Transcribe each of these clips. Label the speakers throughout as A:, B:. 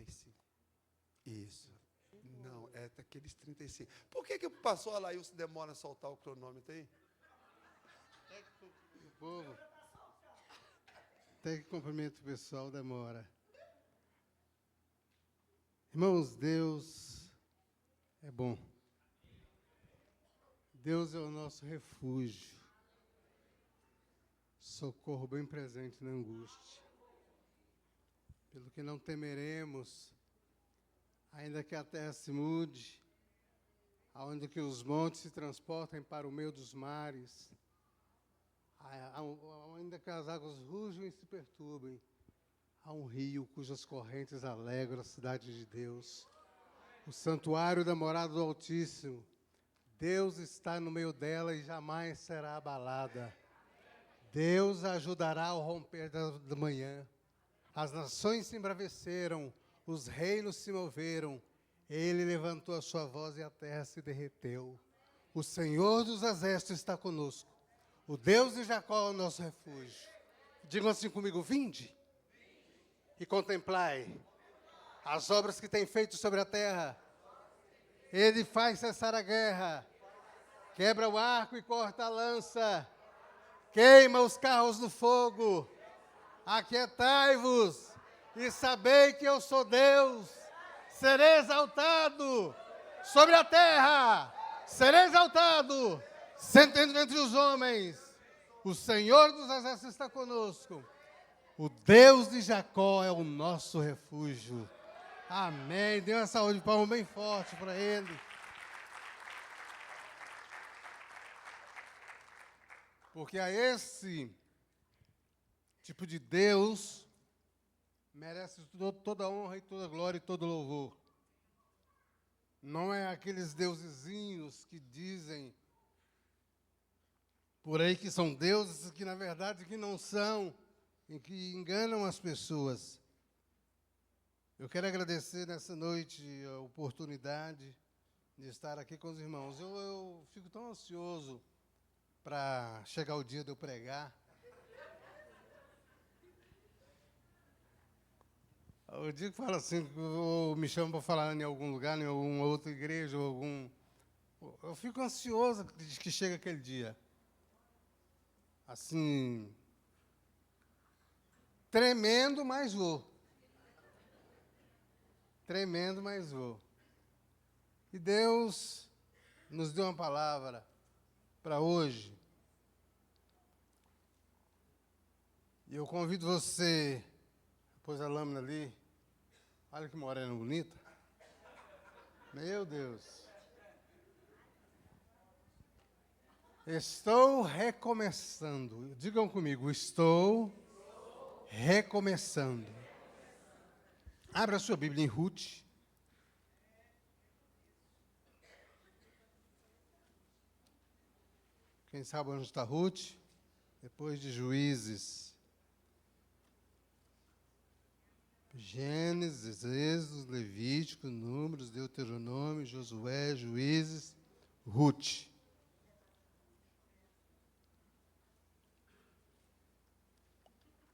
A: 35. Isso. Não, é daqueles 35. Por que o pastor Alailson demora a soltar o cronômetro aí?
B: O povo, até que cumprimento o pessoal, demora. Irmãos, Deus é bom. Deus é o nosso refúgio, socorro bem presente na angústia. Pelo que não temeremos, ainda que a terra se mude, aonde que os montes se transportem para o meio dos mares, ainda que as águas rujam e se perturbem, há um rio cujas correntes alegram a cidade de Deus, o santuário da morada do Altíssimo. Deus está no meio dela e jamais será abalada. Deus a ajudará ao romper da manhã. As nações se embraveceram, os reinos se moveram. Ele levantou a sua voz e a terra se derreteu. O Senhor dos exércitos está conosco. O Deus de Jacó é o nosso refúgio. Digam assim comigo: vinde e contemplai as obras que tem feito sobre a terra. Ele faz cessar a guerra, quebra o arco e corta a lança, queima os carros no fogo. Aquietai-vos e sabei que eu sou Deus. Serei exaltado sobre a terra, serei exaltado, sentando entre os homens. O Senhor dos exércitos está conosco. O Deus de Jacó é o nosso refúgio. Amém. Dê uma saúde de palmas bem forte para Ele. Porque a esse tipo de Deus merece toda honra e toda glória e todo louvor. Não é aqueles deusezinhos que dizem por aí que são deuses, que na verdade que não são, e que enganam as pessoas. Eu quero agradecer nessa noite a oportunidade de estar aqui com os irmãos. Eu fico tão ansioso para chegar o dia de eu pregar. O dia que fala assim, ou me chamam para falar em algum lugar, em alguma outra igreja, eu fico ansioso de que chegue aquele dia. Assim, tremendo, mas vou. Tremendo, mas vou. E Deus nos deu uma palavra para hoje. E eu convido você, pôs a lâmina ali, olha que morena bonita. Meu Deus. Estou recomeçando. Digam comigo, estou recomeçando. Abra a sua Bíblia em Ruth. Quem sabe onde está Ruth? Depois de Juízes. Gênesis, Êxodo, Levítico, Números, Deuteronômio, Josué, Juízes, Ruth.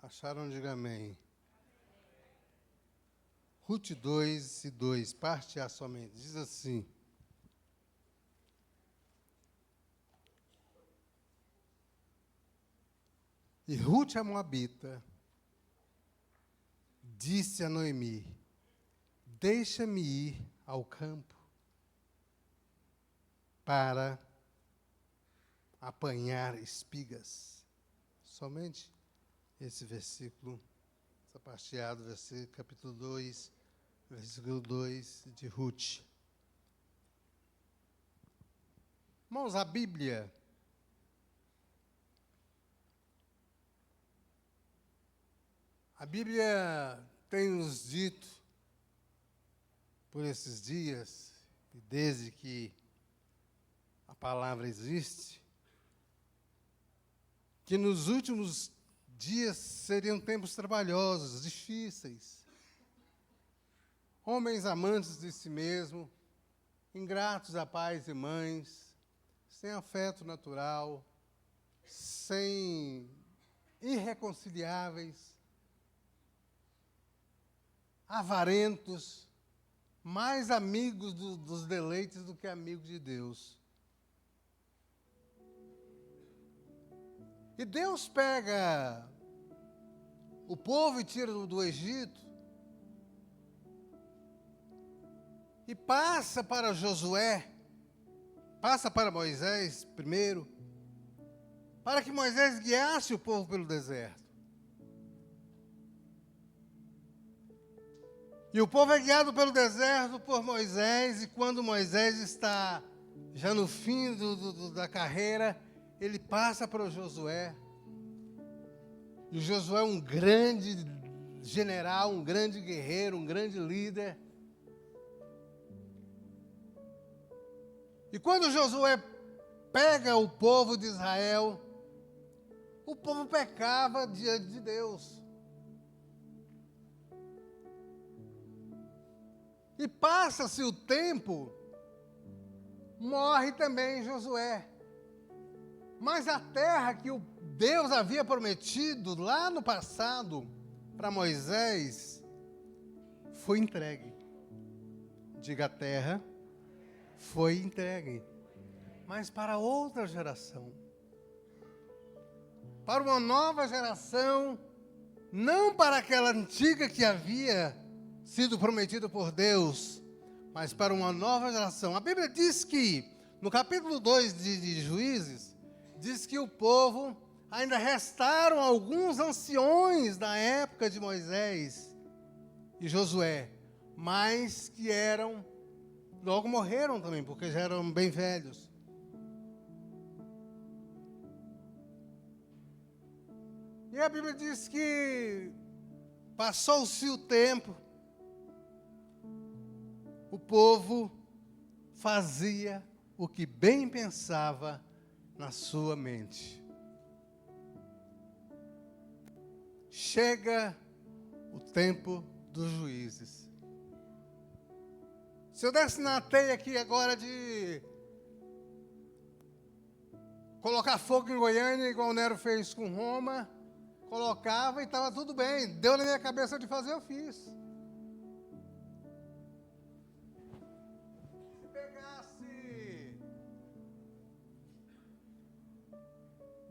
B: Acharam? Diga amém. Ruth 2 e 2, parte A somente, diz assim: E Ruth a Moabita disse a Noemi: deixa-me ir ao campo para apanhar espigas. Somente esse versículo, essa parte A do versículo, capítulo 2, versículo 2 de Ruth. Irmãos, a Bíblia tem nos dito, por esses dias, e desde que a palavra existe, que nos últimos dias seriam tempos trabalhosos, difíceis. Homens amantes de si mesmo, ingratos a pais e mães, sem afeto natural, irreconciliáveis. avarentos, mais amigos dos deleites do que amigos de Deus. E Deus pega o povo e tira do Egito e passa para Josué, passa para Moisés primeiro, para que Moisés guiasse o povo pelo deserto. E o povo é guiado pelo deserto por Moisés, e quando Moisés está já no fim da carreira, ele passa para o Josué. E o Josué é um grande general, um grande guerreiro, um grande líder. E quando Josué pega o povo de Israel, o povo pecava diante de Deus. E passa-se o tempo, morre também Josué. Mas a terra que Deus havia prometido lá no passado para Moisés foi entregue. Diga, a terra foi entregue, mas para outra geração. Para uma nova geração, não para aquela antiga que havia sido prometida por Deus, mas para uma nova geração. A Bíblia diz que, no capítulo 2 de Juízes, diz que o povo, ainda restaram alguns anciões da época de Moisés e Josué, mas que logo morreram também, porque já eram bem velhos. E a Bíblia diz que passou-se o tempo, o povo fazia o que bem pensava na sua mente. Chega o tempo dos juízes. Se eu desse na teia aqui agora de colocar fogo em Goiânia, igual o Nero fez com Roma, colocava e estava tudo bem. Deu na minha cabeça de fazer, eu fiz. Se pegasse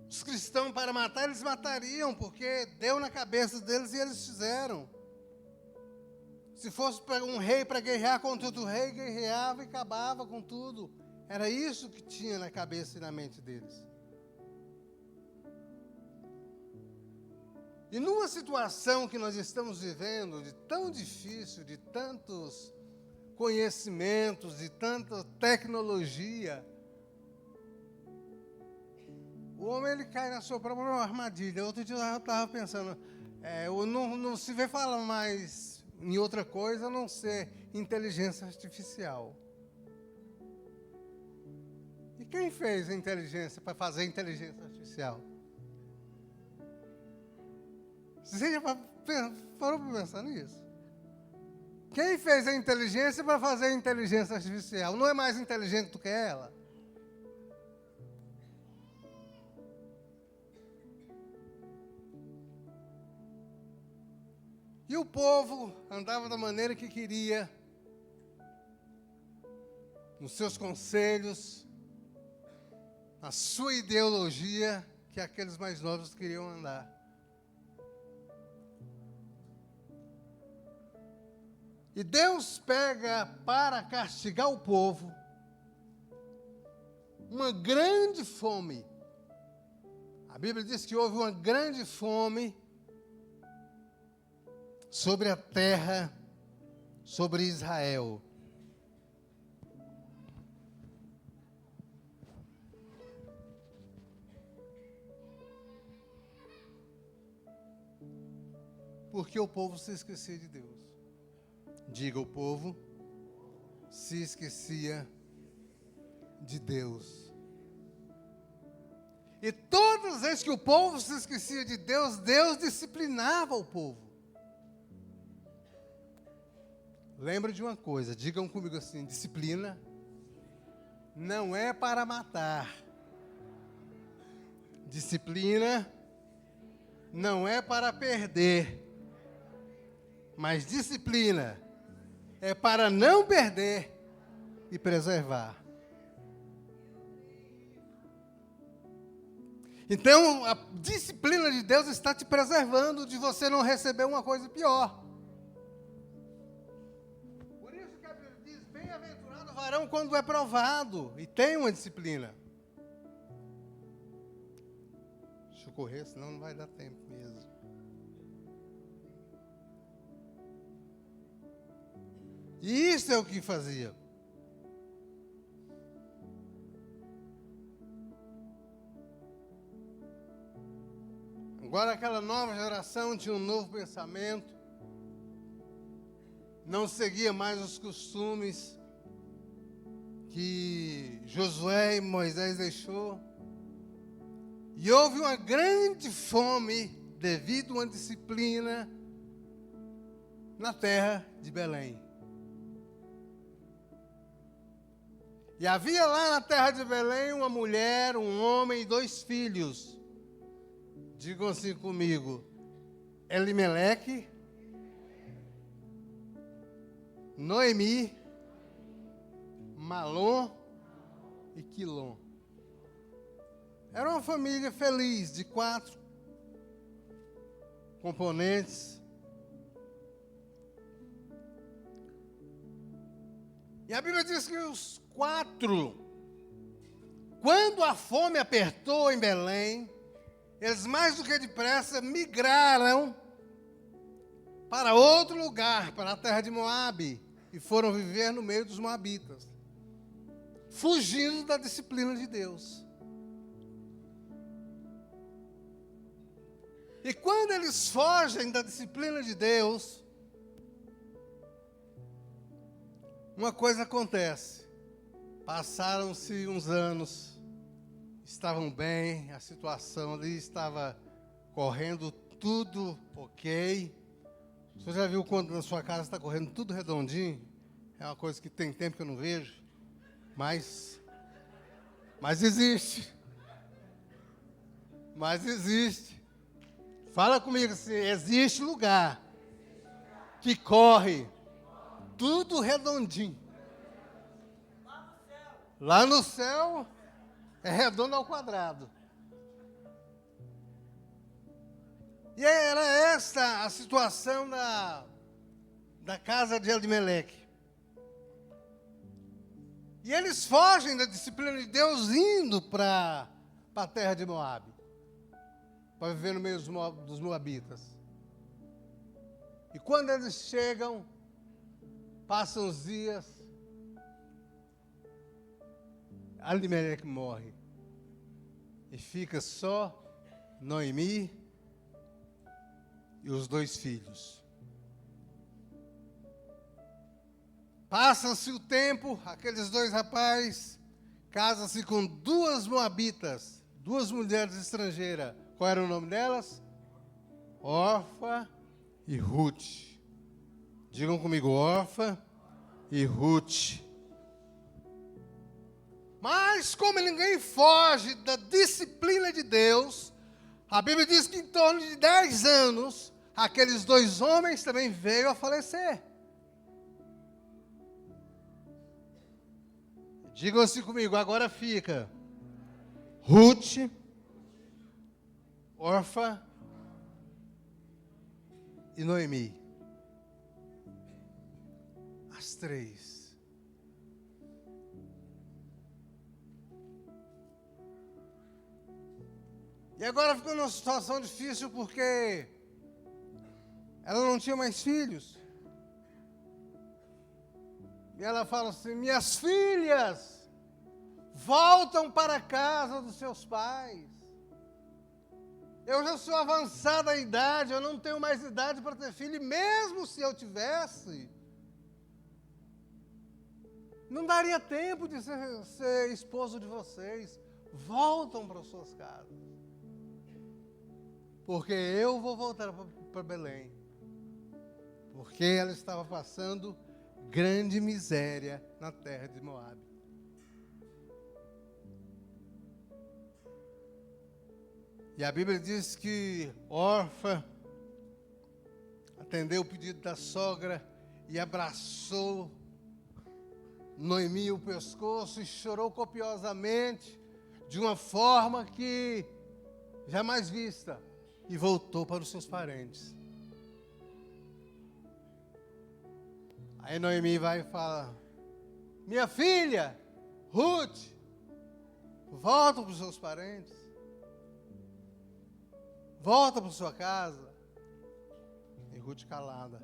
B: os cristãos para matar, eles matariam, porque deu na cabeça deles e eles fizeram. Se fosse um rei para guerrear contra outro rei, guerreava e acabava com tudo. Era isso que tinha na cabeça e na mente deles. E numa situação que nós estamos vivendo, de tão difícil, de tantos conhecimentos, de tanta tecnologia, o homem ele cai na sua própria armadilha. Outro dia eu estava pensando, não se vê falar mais em outra coisa a não ser inteligência artificial. E quem fez a inteligência para fazer a inteligência artificial? Você já parou para pensar nisso? Quem fez a inteligência para fazer a inteligência artificial? Não é mais inteligente do que ela? E o povo andava da maneira que queria, nos seus conselhos, na sua ideologia, que aqueles mais novos queriam andar. E Deus pega para castigar o povo uma grande fome. A Bíblia diz que houve uma grande fome sobre a terra, sobre Israel. Porque o povo se esquecia de Deus. Diga, o povo se esquecia de Deus. E todas as vezes que o povo se esquecia de Deus, Deus disciplinava o povo. Lembre de uma coisa, digam comigo assim, disciplina não é para matar. Disciplina não é para perder. Mas disciplina é para não perder e preservar. Então, a disciplina de Deus está te preservando de você não receber uma coisa pior. Por isso que a Bíblia diz, bem-aventurado o varão quando é provado e tem uma disciplina. Deixa eu correr, senão não vai dar tempo mesmo. E isso é o que fazia. Agora aquela nova geração tinha um novo pensamento, não seguia mais os costumes que Josué e Moisés deixou. E houve uma grande fome devido a uma disciplina na terra de Belém. E havia lá na terra de Belém uma mulher, um homem e 2 filhos. Digam assim comigo, Elimeleque, Noemi, Malom e Quilom. Era uma família feliz, de 4 componentes. E a Bíblia diz que os 4, quando a fome apertou em Belém, eles mais do que depressa migraram para outro lugar, para a terra de Moabe, e foram viver no meio dos moabitas, fugindo da disciplina de Deus. E quando eles fogem da disciplina de Deus, uma coisa acontece. Passaram-se uns anos, estavam bem, a situação ali estava correndo tudo ok. Você já viu quando na sua casa está correndo tudo redondinho? É uma coisa que tem tempo que eu não vejo, mas existe. Mas existe. Fala comigo assim, existe lugar que corre tudo redondinho. Lá no céu é redondo ao quadrado. E era essa a situação da casa de Elimeleque. E eles fogem da disciplina de Deus indo para a terra de Moabe, para viver no meio dos moabitas. E quando eles chegam, passam os dias, Elimeleque morre. E fica só Noemi e os 2 filhos. Passa-se o tempo, aqueles 2 rapazes casam-se com 2 moabitas, 2 mulheres estrangeiras. Qual era o nome delas? Orfa e Ruth. Digam comigo, Orfa e Ruth. Mas como ninguém foge da disciplina de Deus, a Bíblia diz que em torno de 10 anos, aqueles 2 homens também veio a falecer. Digam assim comigo, agora fica Ruth, Orfa e Noemi. As 3. E agora ficou numa situação difícil porque ela não tinha mais filhos. E ela fala assim, minhas filhas, voltam para a casa dos seus pais. Eu já sou avançada a idade, eu não tenho mais idade para ter filho, e mesmo se eu tivesse, não daria tempo de ser esposo de vocês. Voltam para suas casas. Porque eu vou voltar para Belém. Porque ela estava passando grande miséria na terra de Moabe. E a Bíblia diz que Orfa atendeu o pedido da sogra e abraçou Noemi o pescoço e chorou copiosamente, de uma forma que jamais vista, e voltou para os seus parentes. Aí Noemi vai e fala: minha filha, Ruth, volta para os seus parentes, volta para sua casa. E Ruth calada.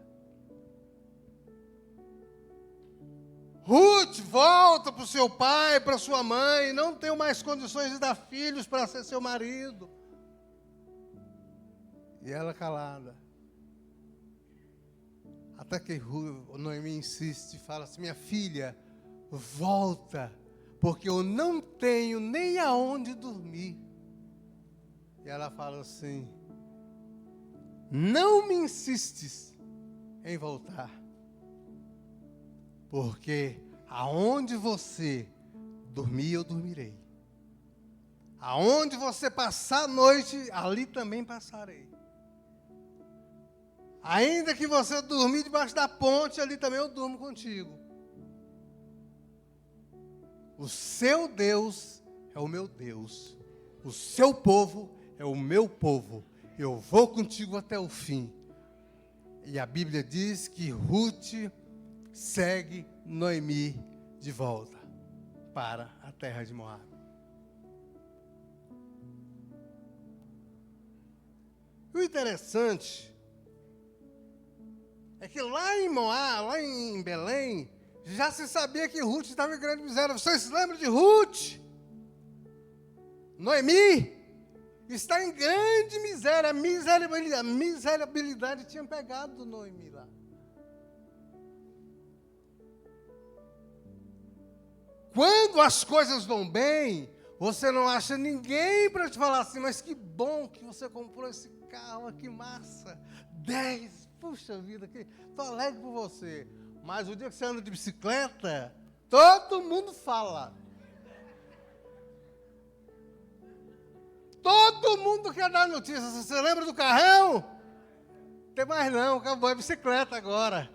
B: Ruth, volta para o seu pai, para sua mãe, não tenho mais condições de dar filhos para ser seu marido. E ela calada. Até que Noemi insiste e fala assim: minha filha, volta, porque eu não tenho nem aonde dormir. E ela fala assim: não me insistes em voltar, porque aonde você dormir, eu dormirei. Aonde você passar a noite, ali também passarei. Ainda que você dormir debaixo da ponte, ali também eu durmo contigo. O seu Deus é o meu Deus. O seu povo é o meu povo. Eu vou contigo até o fim. E a Bíblia diz que Ruth segue Noemi de volta para a terra de Moabe. O interessante é que lá em Moabe, lá em Belém, já se sabia que Ruth estava em grande miséria. Vocês se lembram de Ruth? Noemi está em grande miséria. A miserabilidade tinha pegado Noemi lá. Quando as coisas vão bem, você não acha ninguém para te falar assim: mas que bom que você comprou esse carro, que massa, 10, puxa vida, estou alegre por você. Mas o dia que você anda de bicicleta, todo mundo fala. Todo mundo quer dar notícia. Você lembra do carrão? Não tem mais não, acabou, é bicicleta agora.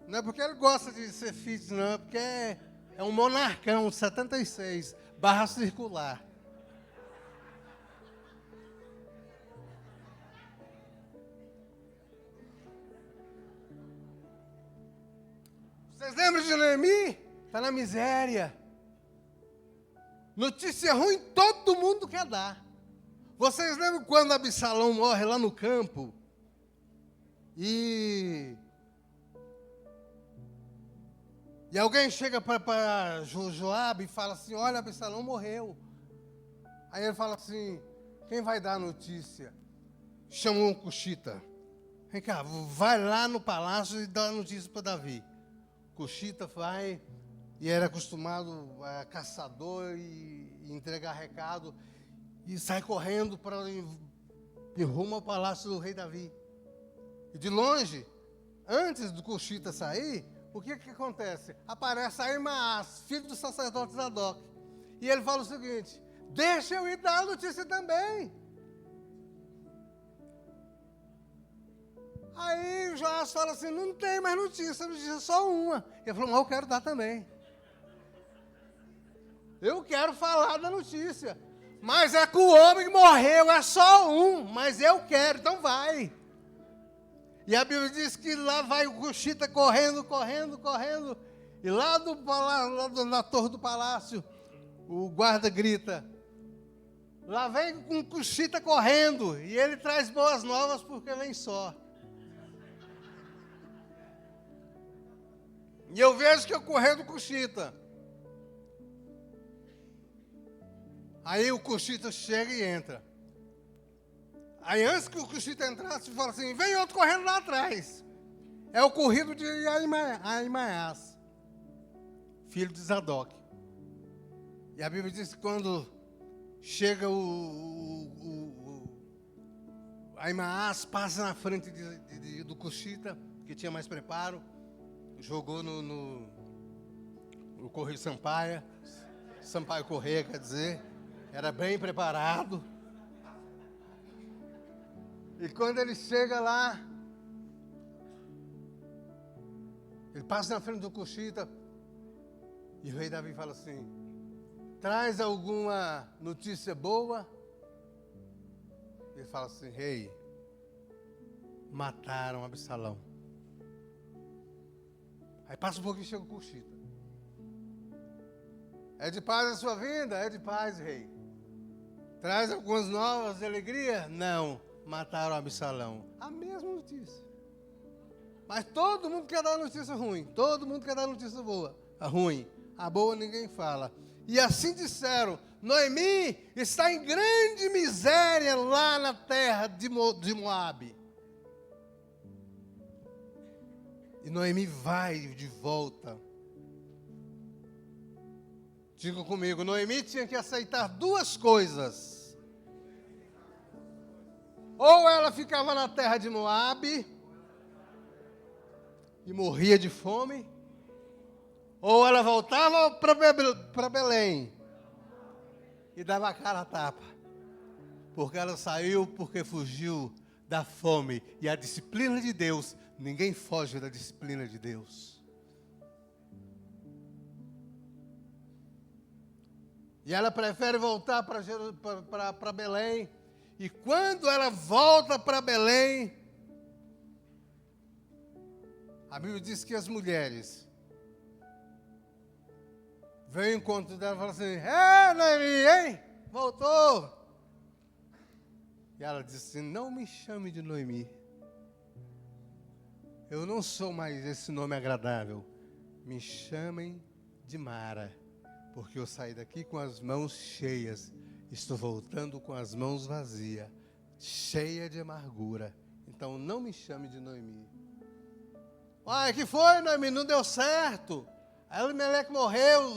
B: Não é porque ele gosta de ser fit, não, é porque é um monarcão, 76, barra circular. Vocês lembram de Noemi? Está na miséria. Notícia ruim todo mundo quer dar. Vocês lembram quando Absalão morre lá no campo? E alguém chega para Joabe e fala assim: olha, Absalão morreu. Aí ele fala assim: quem vai dar a notícia? Chamou um cuxita. Vem cá, vai lá no palácio e dá a notícia para Davi. Cuxita vai, e era acostumado a caçador e entregar recado, e sai correndo para em rumo ao palácio do rei Davi. E de longe, antes do Cuxita sair, o que acontece? Aparece Ahimaás, filho do sacerdote Zadok. E ele fala o seguinte: deixa eu ir dar a notícia também. Aí o Joás fala assim: não tem mais notícia só uma. Ele falou: mas eu quero dar também. Eu quero falar da notícia. Mas é que o homem que morreu, é só um, mas eu quero, então vai. E a Bíblia diz que lá vai o Cuxita correndo. E lá na torre do palácio, o guarda grita: lá vem um Cuxita correndo. E ele traz boas novas porque vem só. E eu vejo que eu correndo com o Cuxita. Aí o Cuxita chega e entra. Aí antes que o Cuxita entrasse, fala assim: vem outro correndo lá atrás. É o corrido de Ahimaás, filho de Zadok. E a Bíblia diz que quando chega Ahimaás, passa na frente do Cuxita, que tinha mais preparo, jogou no Correio Sampaio Correia, quer dizer, era bem preparado. E quando ele chega lá, Ele passa na frente do Cuxita e o rei Davi fala assim: traz alguma notícia boa? Ele fala assim: rei, mataram Absalão. Aí passa um pouquinho e chega o Cuxita. É de paz a sua vinda? É de paz, rei. Traz algumas novas de alegria? Não, mataram Absalão. A mesma notícia. Mas todo mundo quer dar notícia ruim. Todo mundo quer dar notícia boa. A ruim. A boa ninguém fala. E assim disseram: Noemi está em grande miséria lá na terra de Moabe. E Noemi vai de volta. Diga comigo, Noemi tinha que aceitar duas coisas. Ou ela ficava na terra de Moabe e morria de fome, ou ela voltava para Belém e dava a cara a tapa. Porque ela saiu porque fugiu da fome. E a disciplina de Deus, ninguém foge da disciplina de Deus. E ela prefere voltar para Belém. E quando ela volta para Belém, a Bíblia diz que as mulheres veio ao encontro dela e falam assim: Noemi, hein? Voltou. E ela disse assim: não me chame de Noemi. Eu não sou mais esse nome agradável. Me chamem de Mara. Porque eu saí daqui com as mãos cheias. Estou voltando com as mãos vazias. Cheia de amargura. Então não me chame de Noemi. Ai, que foi, Noemi? Não deu certo. A Elimeleque morreu.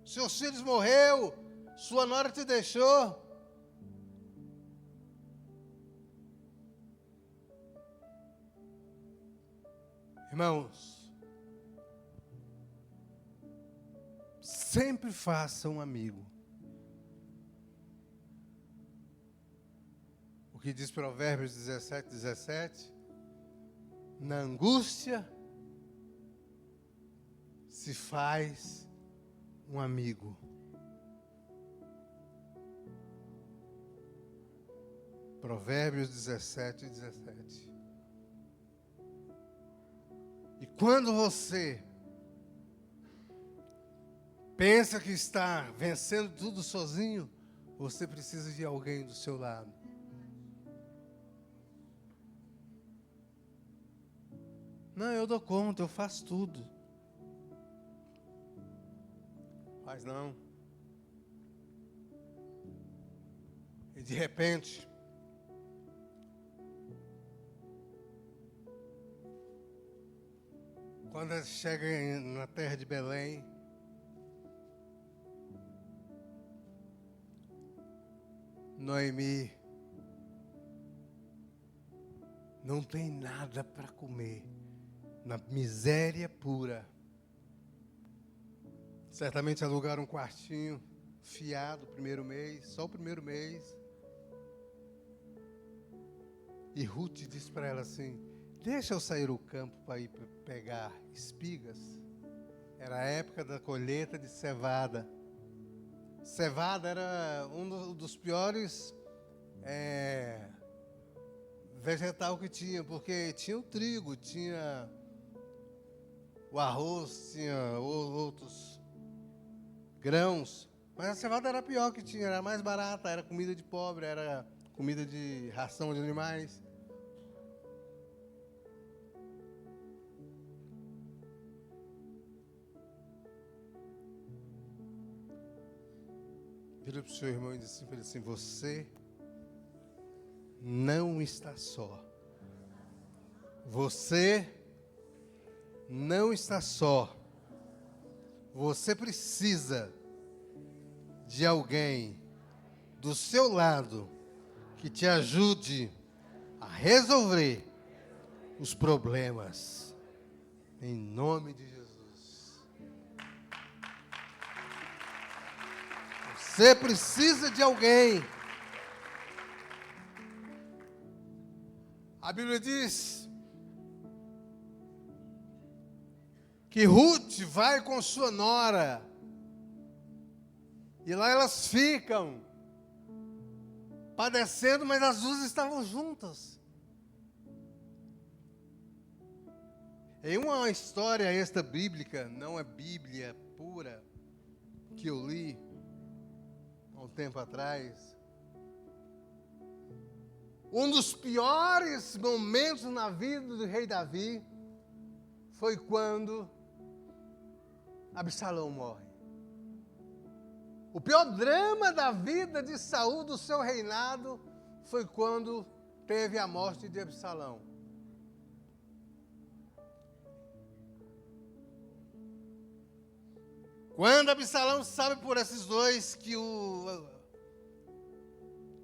B: Seus filhos morreu. Sua nora te deixou. Irmãos, sempre faça um amigo. O que diz Provérbios 17:17? Na angústia se faz um amigo. Provérbios 17:17. E quando você pensa que está vencendo tudo sozinho, você precisa de alguém do seu lado. Não, eu dou conta, eu faço tudo. Mas não. E de repente, quando ela chega na terra de Belém, Noemi não tem nada para comer, na miséria pura. Certamente alugaram um quartinho fiado o primeiro mês, só o primeiro mês. E Ruth disse para ela assim: deixa eu sair ao campo para ir pegar espigas. Era a época da colheita de cevada. Cevada era um dos piores vegetal que tinha, porque tinha o trigo, tinha o arroz, tinha outros grãos. Mas a cevada era a pior que tinha, era a mais barata, era comida de pobre, era comida de ração de animais. Vira para o seu irmão e disse assim: você não está só. Você não está só. Você precisa de alguém do seu lado que te ajude a resolver os problemas. Em nome de Jesus. Você precisa de alguém. A Bíblia diz que Ruth vai com sua nora, e lá elas ficam padecendo, mas as duas estavam juntas. Em uma história extra bíblica, não é Bíblia pura, que eu li há um tempo atrás, um dos piores momentos na vida do rei Davi foi quando Absalão morre. O pior drama da vida de Saul, do seu reinado, foi quando teve a morte de Absalão. Quando Absalão sabe por esses dois que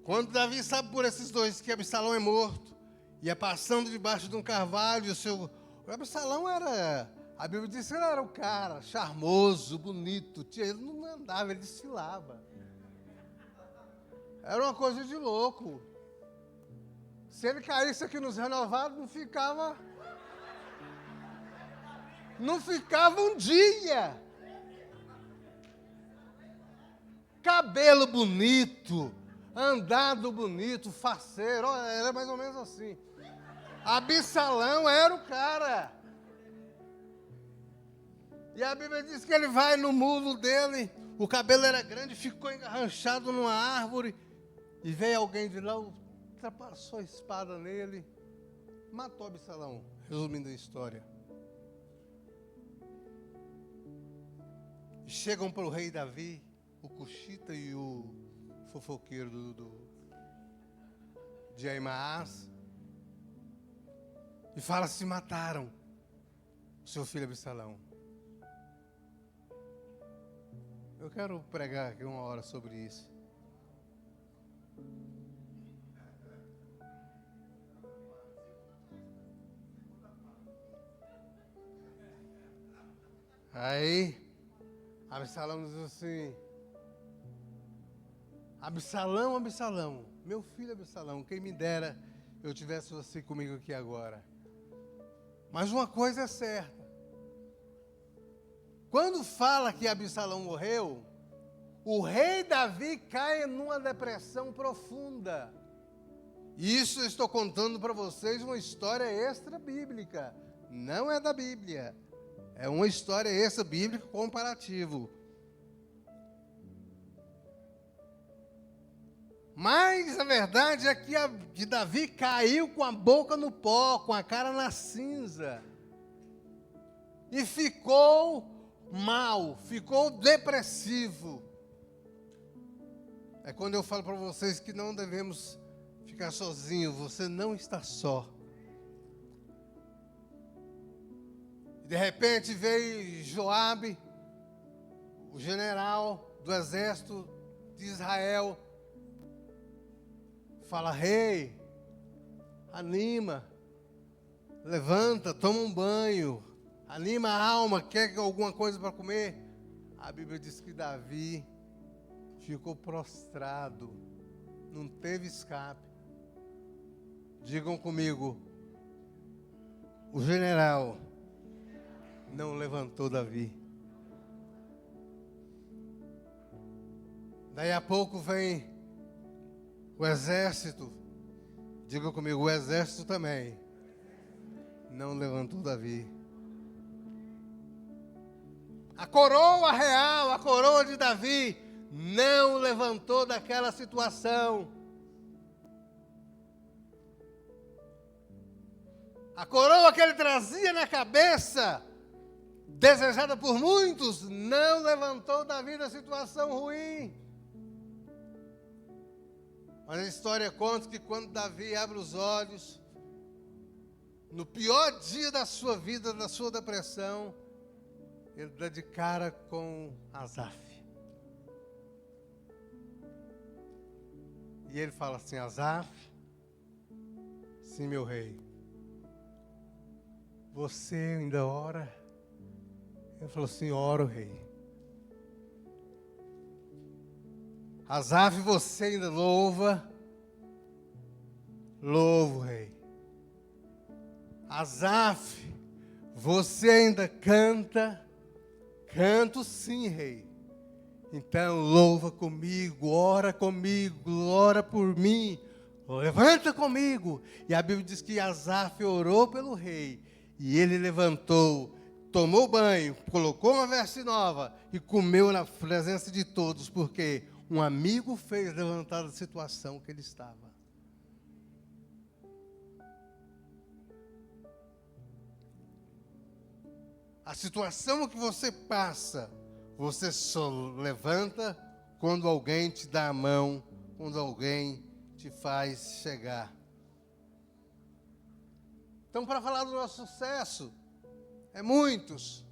B: Quando Davi sabe por esses dois que Absalão é morto, e é passando debaixo de um carvalho, o Absalão era... A Bíblia diz que ele era um cara charmoso, bonito. Ele não andava, ele desfilava. Era uma coisa de louco. Se ele caísse aqui nos renovados, não ficava um dia. Cabelo bonito, andado bonito, faceiro, era mais ou menos assim. Absalão era o cara. E a Bíblia diz que ele vai no mulo dele, o cabelo era grande, ficou engarranchado numa árvore, e veio alguém de lá, ultrapassou a espada nele, matou Absalão, resumindo a história. E chegam para o rei Davi, o cuxita e o fofoqueiro de Aimaas, e fala: se mataram o seu filho Absalão. Eu quero pregar aqui uma hora sobre isso. Aí, Absalão diz assim: Absalão, Absalão, meu filho Absalão, quem me dera eu tivesse você comigo aqui agora. Mas uma coisa é certa. Quando fala que Absalão morreu, o rei Davi cai numa depressão profunda. Isso eu estou contando para vocês uma história extra-bíblica. Não é da Bíblia. É uma história extra-bíblica comparativo. Mas a verdade é que Davi caiu com a boca no pó, com a cara na cinza. E ficou mal, ficou depressivo. É quando eu falo para vocês que não devemos ficar sozinhos. Você não está só. De repente veio Joabe, o general do exército de Israel, fala: rei, anima, levanta, toma um banho, anima a alma, quer alguma coisa para comer? A Bíblia diz que Davi ficou prostrado, não teve escape. Digam comigo: o general não levantou Davi. Daí a pouco vem o exército. Diga comigo: o exército também não levantou Davi. A coroa real, a coroa de Davi, não levantou daquela situação. A coroa que ele trazia na cabeça, desejada por muitos, não levantou Davi da situação ruim. Mas a história conta que quando Davi abre os olhos, no pior dia da sua vida, da sua depressão, ele dá de cara com Asaf. E ele fala assim: Asaf, sim, meu rei, você ainda ora? Ele falou assim: oro, rei. Asaf, você ainda louva? Louvo, rei. Asaf, Você ainda canta? Canto sim, rei. Então louva comigo, ora por mim, levanta comigo. E a Bíblia diz que Asaf orou pelo rei, e ele levantou, tomou banho, colocou uma veste nova e comeu na presença de todos, porque um amigo fez levantar da situação que ele estava. A situação que você passa, você só levanta quando alguém te dá a mão, quando alguém te faz chegar. Então, para falar do nosso sucesso, é muitos.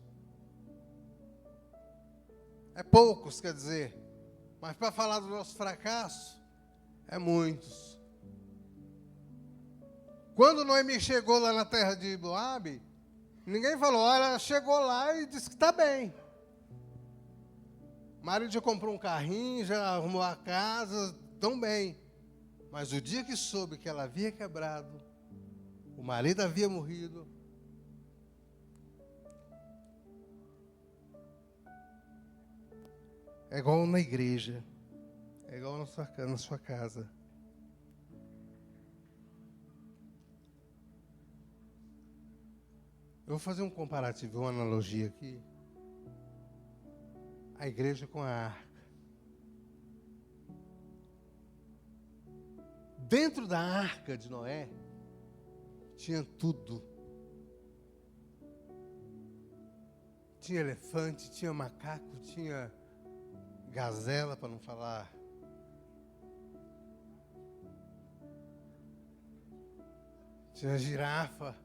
B: É poucos, quer dizer. Mas para falar do nosso fracasso, é muitos. Quando Noemi chegou lá na terra de Moabe, ninguém falou, olha, chegou lá e disse que está bem. O marido já comprou um carrinho, já arrumou a casa, tão bem. Mas o dia que soube que ela havia quebrado, o marido havia morrido, é igual na igreja, é igual na sua casa. Eu vou fazer um comparativo, uma analogia aqui. A igreja com a arca. Dentro da arca de Noé, tinha tudo. Tinha elefante, tinha macaco, tinha gazela, para não falar. Tinha girafa.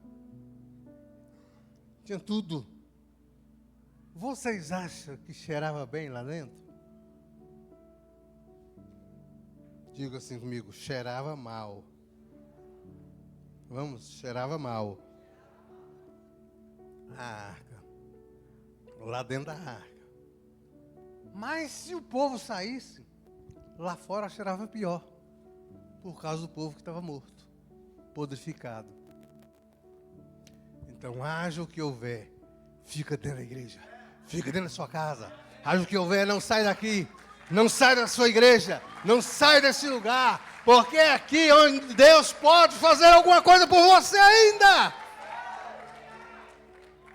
B: Tinha tudo. Vocês acham que cheirava bem lá dentro? Diga assim comigo, cheirava mal. Vamos, cheirava mal. A arca. Lá dentro da arca. Mas se o povo saísse, lá fora cheirava pior. Por causa do povo que estava morto, podrificado. Então, haja o que houver, fica dentro da igreja. Fica dentro da sua casa. Haja o que houver, não sai daqui. Não sai da sua igreja. Não sai desse lugar. Porque é aqui onde Deus pode fazer alguma coisa por você ainda.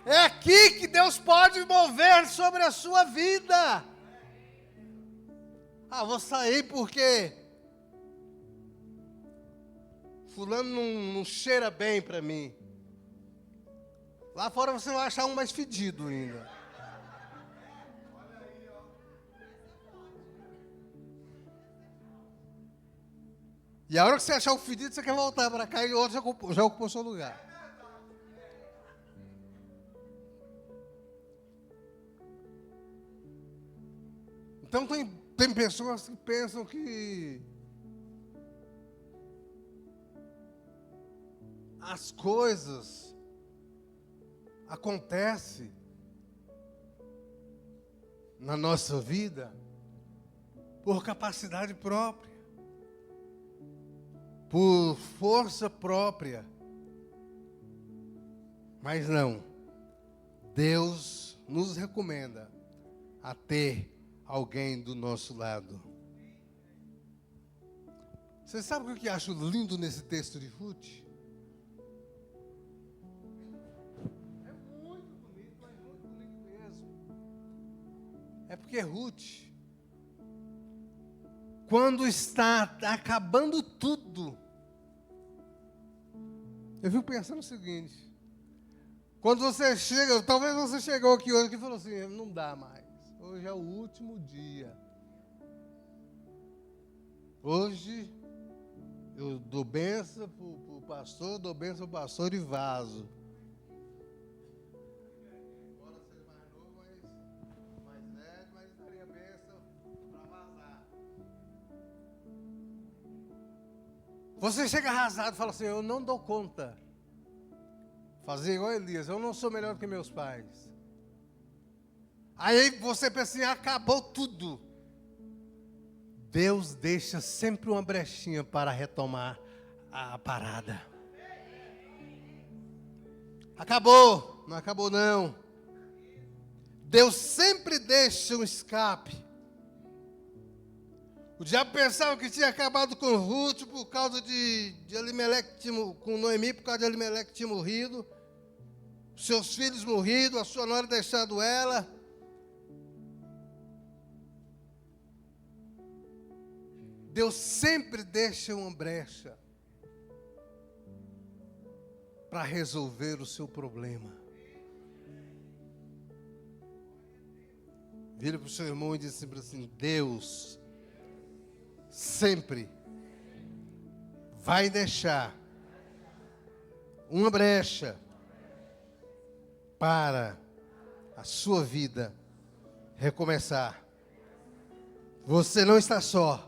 B: É aqui que Deus pode mover sobre a sua vida. Ah, vou sair porque fulano não cheira bem para mim. Lá fora você vai achar um mais fedido ainda. E a hora que você achar o fedido, você quer voltar para cá e o outro já ocupou seu lugar. Então tem pessoas que pensam que as coisas acontecem na nossa vida por capacidade própria, por força própria. Mas não. Deus nos recomenda a ter alguém do nosso lado. Você sabe o que eu acho lindo nesse texto de Ruth? É muito bonito, mas muito bonito mesmo. É porque Ruth, quando está acabando tudo, eu fico pensando o seguinte: quando você chega, talvez você chegou aqui hoje e falou assim, não dá mais, hoje é o último dia. Hoje eu dou bênção para o pastor, dou bênção para o pastor e vazo. Embora seja mais novo, mas mais velho, mas daria bênção para vazar. Você chega arrasado e fala assim, eu não dou conta. Fazer igual Elias, eu não sou melhor do que meus pais. Aí você pensa assim, acabou tudo. Deus deixa sempre uma brechinha para retomar a parada. Acabou. Não acabou, não. Deus sempre deixa um escape. O diabo pensava que tinha acabado com Ruth por causa de Elimeleque, com Noemi, por causa de Elimeleque que tinha morrido. Seus filhos morridos, a sua nora deixado ela. Deus sempre deixa uma brecha para resolver o seu problema. Vira para o seu irmão e diz assim: Deus sempre vai deixar uma brecha para a sua vida recomeçar. Você não está só.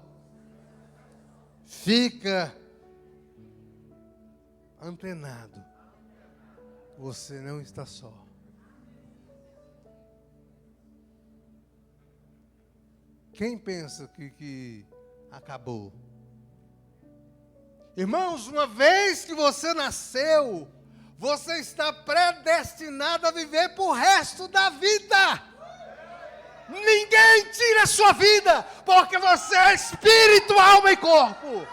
B: Fica antenado. Você não está só. Quem pensa que acabou? Irmãos, uma vez que você nasceu, você está predestinado a viver por resto da vida. Ninguém tira a sua vida, porque você é espírito, alma e corpo.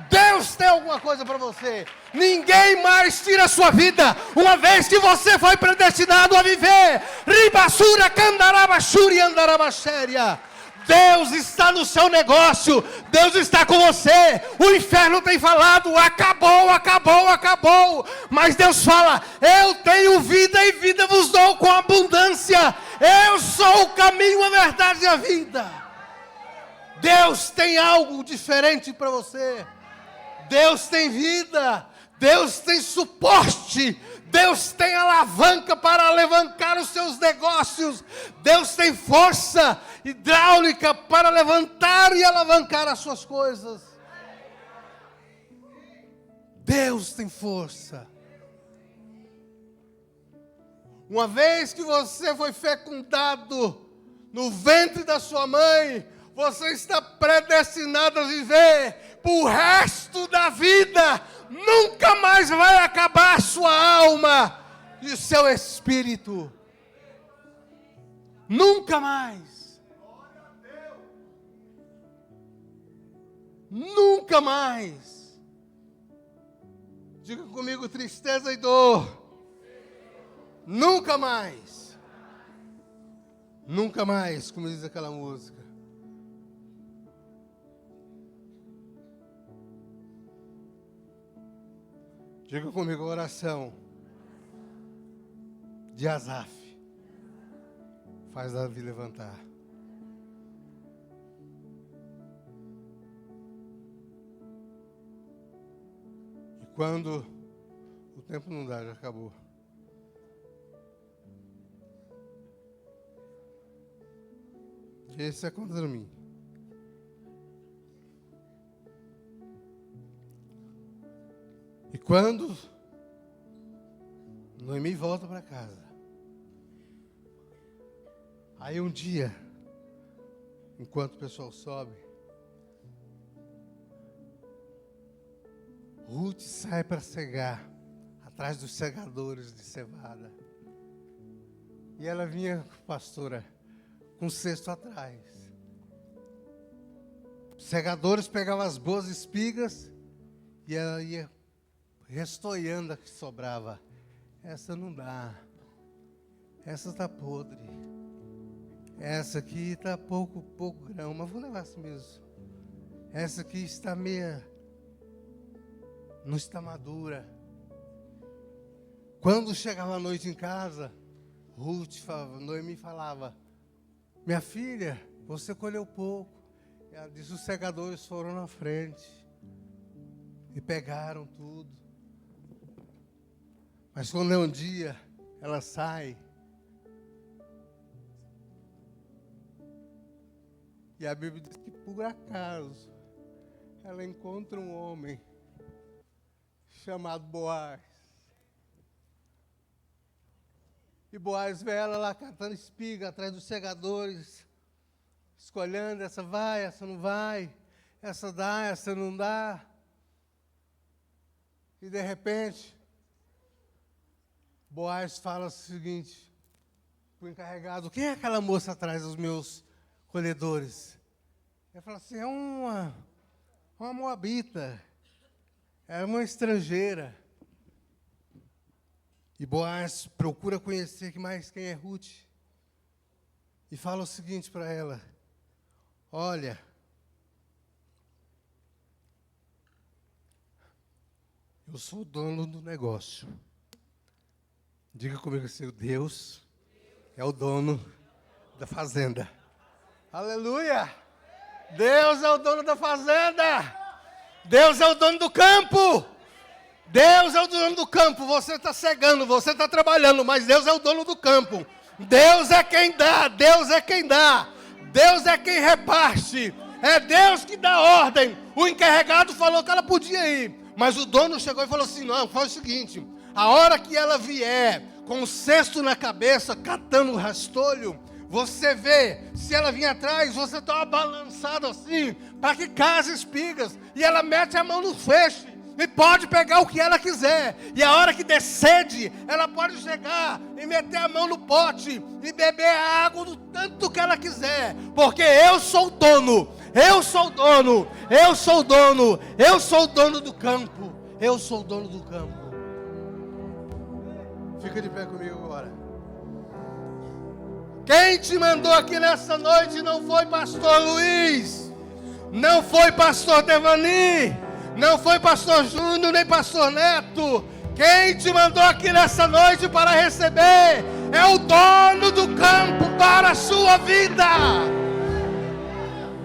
B: Deus tem alguma coisa para você. Ninguém mais tira a sua vida, uma vez que você foi predestinado a viver. Ribassura, candarabachuri, andarabaxéria. Deus está no seu negócio, Deus está com você. O inferno tem falado: acabou, acabou, acabou. Mas Deus fala: eu tenho vida e vida vos dou com abundância. Eu sou o caminho, a verdade e a vida. Deus tem algo diferente para você. Deus tem vida, Deus tem suporte, Deus tem alavanca para alavancar os seus negócios. Deus tem força hidráulica para levantar e alavancar as suas coisas. Deus tem força. Uma vez que você foi fecundado no ventre da sua mãe, você está predestinado a viver por resto da vida. Nunca mais vai acabar a sua alma e o seu espírito. Nunca mais. Nunca mais. Diga comigo: tristeza e dor. Nunca mais. Nunca mais, como diz aquela música. Diga comigo a oração de Asaf. Faz Davi levantar. E quando o tempo não dá, já acabou. Esse é contra mim. E quando Noemi volta para casa, aí um dia, enquanto o pessoal sobe, Ruth sai para cegar, atrás dos segadores de cevada. E ela vinha, pastora, com um cesto atrás. Os segadores pegavam as boas espigas e ela ia restoiando a que sobrava. Essa não dá. Essa está podre. Essa aqui está pouco grão, mas vou levar assim mesmo. Essa aqui está meia, não está madura. Quando chegava a noite em casa, Noemi falava: minha filha, você colheu pouco. Ela disse: os segadores foram na frente e pegaram tudo. Mas quando é um dia, ela sai. E a Bíblia diz que por acaso ela encontra um homem chamado Boaz. E Boaz vê ela lá catando espiga atrás dos segadores, escolhendo: essa vai, essa não vai, essa dá, essa não dá. E de repente, Boaz fala o seguinte, o encarregado, quem é aquela moça atrás dos meus colhedores? Ele fala assim, é uma moabita, é uma estrangeira. E Boaz procura conhecer mais quem é Ruth. E fala o seguinte para ela, olha, eu sou o dono do negócio. Diga comigo assim, Deus é o dono da fazenda. Aleluia! Deus é o dono da fazenda. Deus é o dono do campo. Deus é o dono do campo. Você está cegando, você está trabalhando, mas Deus é o dono do campo. Deus é quem dá, Deus é quem dá. Deus é quem reparte. É Deus que dá ordem. O encarregado falou que ela podia ir, mas o dono chegou e falou assim, não, faz o seguinte, a hora que ela vier com o cesto na cabeça, catando o rastolho, você vê, se ela vir atrás, você dá uma balançada assim, para que caia as espigas, e ela mete a mão no feixe, e pode pegar o que ela quiser, e a hora que der sede, ela pode chegar e meter a mão no pote, e beber a água do tanto que ela quiser, porque eu sou o dono, eu sou o dono, eu sou o dono, eu sou o dono do campo, eu sou o dono do campo. Fica de pé comigo agora. Quem te mandou aqui nessa noite não foi pastor Luiz, não foi pastor Devani, não foi pastor Júnior, nem pastor Neto. Quem te mandou aqui nessa noite para receber é o dono do campo para a sua vida.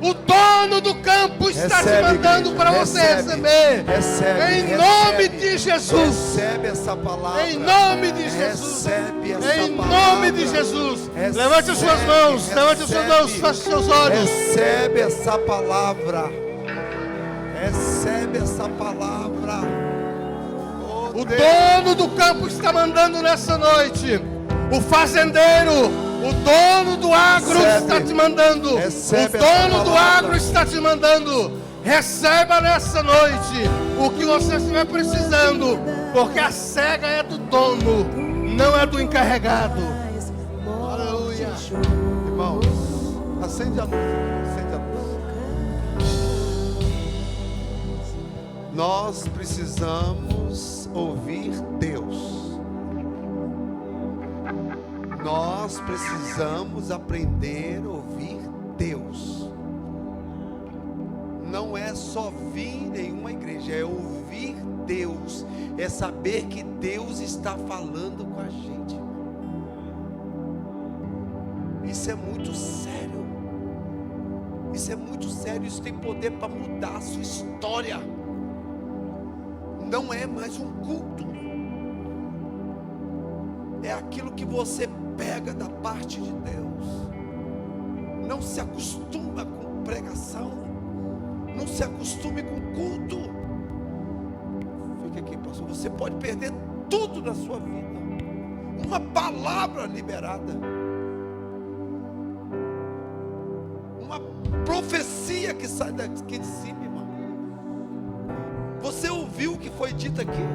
B: O dono do campo está te mandando para você receber. Em nome de Jesus.
A: Recebe essa palavra.
B: Em nome de Jesus.
A: Recebe essa
B: em
A: palavra.
B: nome de Jesus. Levante as suas mãos. Levante os seus mãos. Feche os seus olhos.
A: Recebe essa palavra. Recebe essa palavra.
B: O dono do campo está mandando nessa noite. O fazendeiro. O dono do agro está te mandando. O dono do agro está te mandando. Receba nessa noite o que você estiver precisando, porque a cega é do dono, não é do encarregado. Aleluia.
A: Irmãos, acende a luz. Acende a luz. Nós precisamos ouvir Deus. Nós precisamos aprender a ouvir Deus. Não é só vir em uma igreja, é ouvir Deus, é saber que Deus está falando com a gente. Isso é muito sério. Isso é muito sério, isso tem poder para mudar a sua história. Não é mais um culto. É aquilo que você pega da parte de Deus. Não se acostuma com pregação. Não se acostume com culto. Fique aqui, pastor. Você pode perder tudo na sua vida. Uma palavra liberada. Uma profecia que sai daqui de cima, irmão. Você ouviu o que foi dito aqui?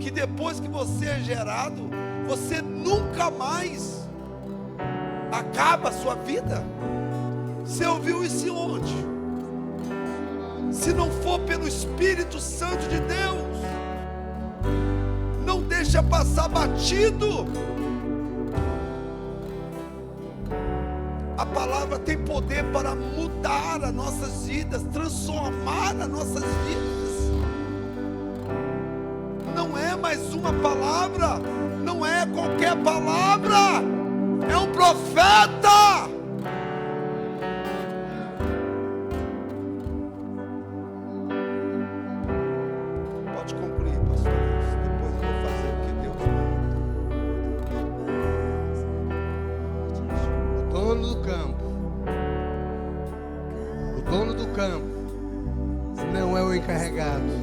A: Que depois que você é gerado, você nunca mais acaba a sua vida. Você ouviu isso onde? Se não for pelo Espírito Santo de Deus, não deixa passar batido. A palavra tem poder para mudar as nossas vidas, transformar as nossas vidas. Não é mais uma palavra, não é qualquer palavra, é um profeta. Pode concluir, pastor. Depois eu vou fazer o que Deus manda.
B: O dono do campo. O dono do campo não é o encarregado.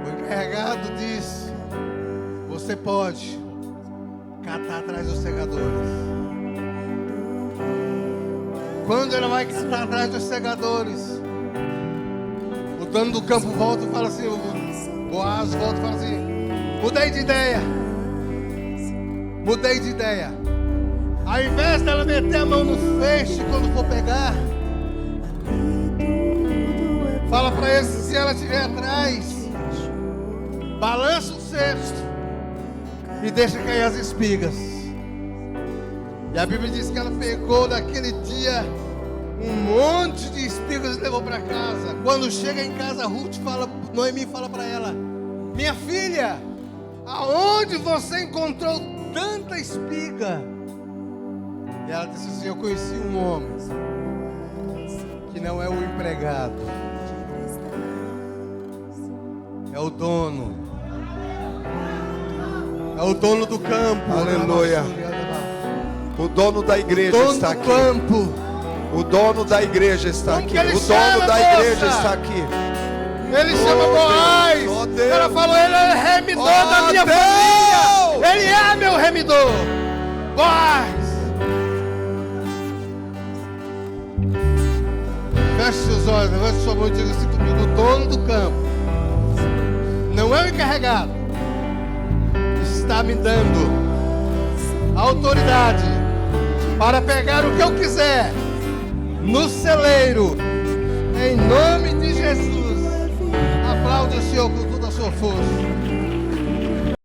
B: O encarregado diz: você pode catar atrás dos segadores. Quando ela vai catar atrás dos segadores, o dono do campo volta e fala assim: Boaz volta e fala assim: mudei de ideia. Mudei de ideia. Ao invés dela meter a mão no feixe quando for pegar, fala para ele, se ela estiver atrás, balança o cesto e deixa cair as espigas. E a Bíblia diz que ela pegou naquele dia um monte de espigas e levou para casa. Quando chega em casa, Noemi fala para ela: minha filha, aonde você encontrou tanta espiga? E ela disse assim: eu conheci um homem que não é o empregado, é o dono. É o dono do campo.
A: Aleluia. O dono da igreja está aqui.
B: Campo.
A: O dono da igreja está aqui. O dono da igreja está aqui.
B: Ele chama Boaz. Ela falou: ele é remidor da minha família. Ele é meu remidor. Boaz. Feche seus olhos, levante sua mão e diga assim comigo: o dono do campo não é o encarregado, está me dando autoridade para pegar o que eu quiser no celeiro, em nome de Jesus. Aplaude o Senhor com toda a sua força.